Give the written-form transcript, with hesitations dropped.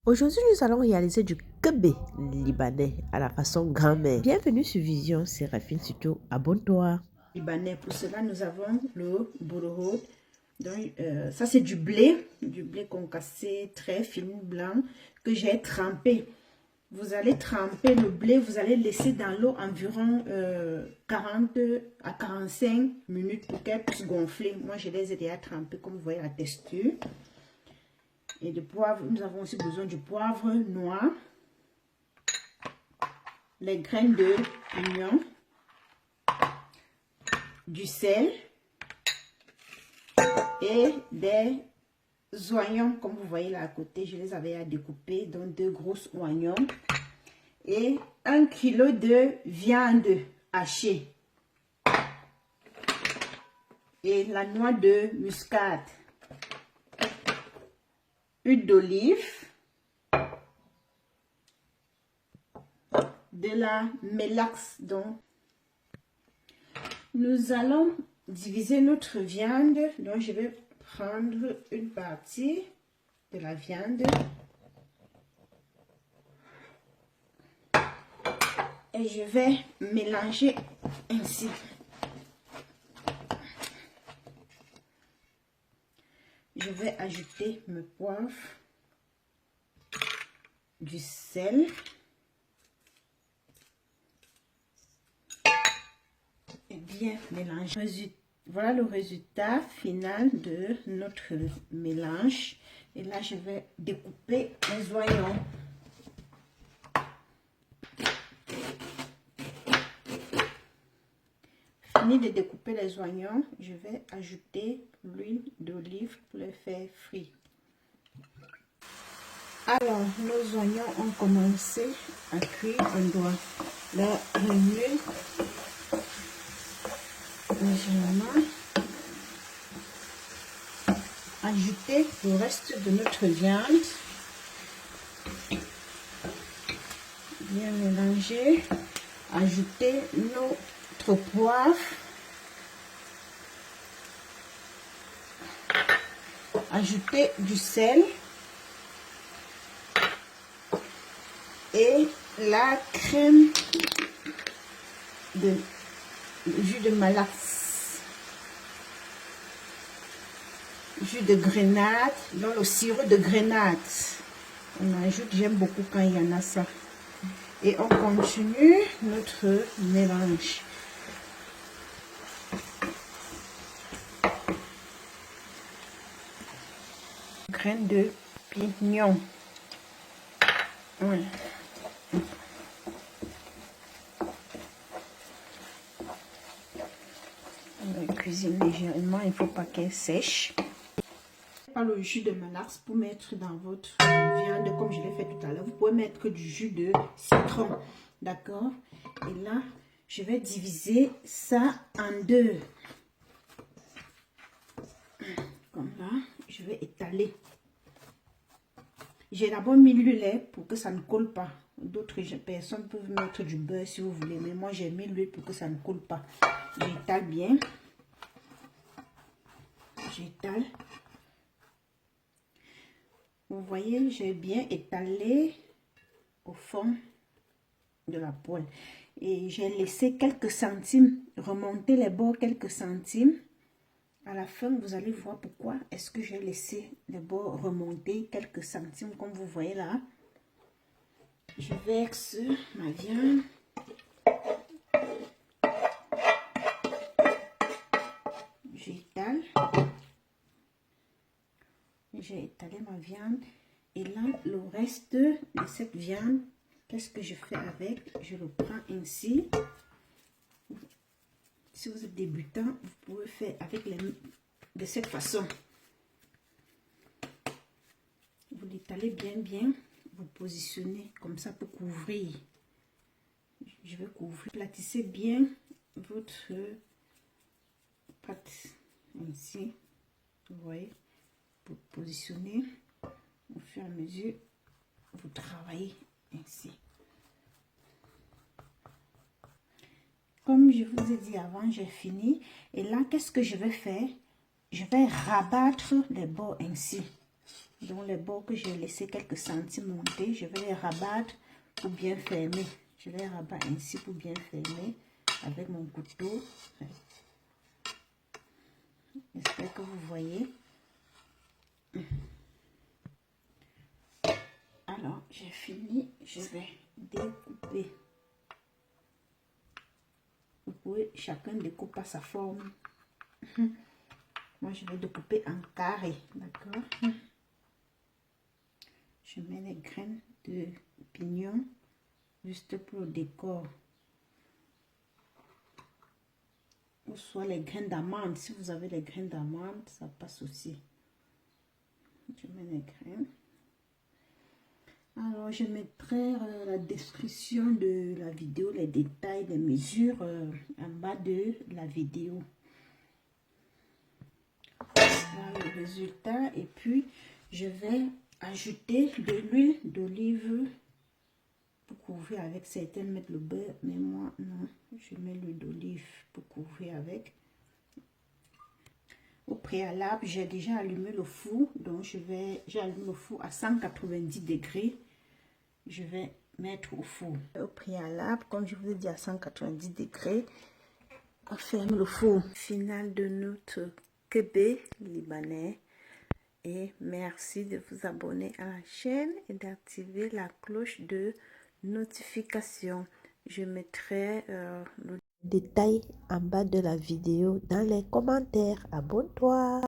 Aujourd'hui, nous allons réaliser du kebé libanais à la façon grand-mère. Bienvenue sur Vision Séraphine, surtout abonne-toi. Libanais. Pour cela, nous avons le boulot. Donc, ça, c'est du blé concassé, très fin, blanc, que j'ai trempé. Vous allez tremper le blé, vous allez laisser dans l'eau environ 40 à 45 minutes pour qu'elle puisse gonfler. Moi, je les ai déjà trempés, comme vous voyez la texture. Et de poivre, nous avons aussi besoin du poivre noir, les graines de pignon, du sel et des oignons, comme vous voyez là à côté. Je les avais à découper, donc 2 grosses oignons et 1 kg de viande hachée et la noix de muscade, huile d'olive, de la mélaxe. Donc nous allons diviser notre viande. Donc je vais prendre une partie de la viande et je vais mélanger ainsi. Je vais ajouter mes poivre, du sel, et bien mélanger. Voilà le résultat final de notre mélange. Et là, je vais découper les oignons. Fini de découper les oignons, je vais ajouter l'huile d'olive pour les faire frire. Alors, nos oignons ont commencé à cuire. On doit les remuer légèrement. Ajouter le reste de notre viande. Bien mélanger. Ajouter notre poivre. Ajouter du sel. Et la crème de jus de malaxe, jus de grenade, dans le sirop de grenade. On ajoute, j'aime beaucoup quand il y en a ça. Et on continue notre mélange. Graines de pignon. Voilà. On cuisine légèrement, il ne faut pas qu'elle sèche. Pas le jus de mélaxe pour mettre dans votre viande comme je l'ai fait tout à l'heure. Vous pouvez mettre que du jus de citron, d'accord? Et là, je vais diviser ça en deux. Comme là, je vais étaler. J'ai d'abord mis le lait pour que ça ne colle pas. D'autres personnes peuvent mettre du beurre si vous voulez, mais moi j'ai mis l'huile pour que ça ne colle pas. J'étale bien. J'étale. Vous voyez, j'ai bien étalé au fond de la poêle. Et j'ai laissé quelques centimes, remonter les bords quelques centimes. À la fin, vous allez voir pourquoi est-ce que j'ai laissé les bords remonter quelques centimes, comme vous voyez là. Je verse ma viande. J'étale. J'ai étalé ma viande. Et là, le reste de cette viande, qu'est-ce que je fais avec? Je le prends ainsi. Si vous êtes débutant, vous pouvez faire avec de cette façon. Vous l'étalez bien. Vous positionnez comme ça pour couvrir. Je vais couvrir. Platissez bien votre pâte ainsi. Vous voyez, pour positionner au fur et à mesure, vous travaillez ainsi. Comme je vous ai dit avant, j'ai fini. Et là, qu'est-ce que je vais faire? Je vais rabattre les bords ainsi. Donc les bords que j'ai laissé quelques centimes monter, je vais les rabattre pour bien fermer. Je les rabats ainsi pour bien fermer avec mon couteau. J'espère que vous voyez. Alors, j'ai fini. Je vais découper. Vous pouvez chacun découper à sa forme. Moi, je vais découper en carré. D'accord? Je mets les graines de pignon juste pour le décor. Ou soit les graines d'amande. Si vous avez les graines d'amande, ça passe aussi. Je mets les graines. Alors, je mettrai la description de la vidéo, les détails, les mesures en bas de la vidéo. Voilà le résultat. Et puis, je vais ajouter de l'huile d'olive pour couvrir avec. Certaines mettent le beurre, mais moi, non. Je mets l'huile d'olive pour couvrir avec. Au préalable, j'ai déjà allumé le four. Donc, j'ai allumé le four à 190 degrés. Je vais mettre au four. Au préalable, comme je vous ai dit, à 190 degrés. On ferme le four. Final de notre kebé libanais. Et merci de vous abonner à la chaîne et d'activer la cloche de notification. Je mettrai le détail en bas de la vidéo dans les commentaires. Abonne-toi.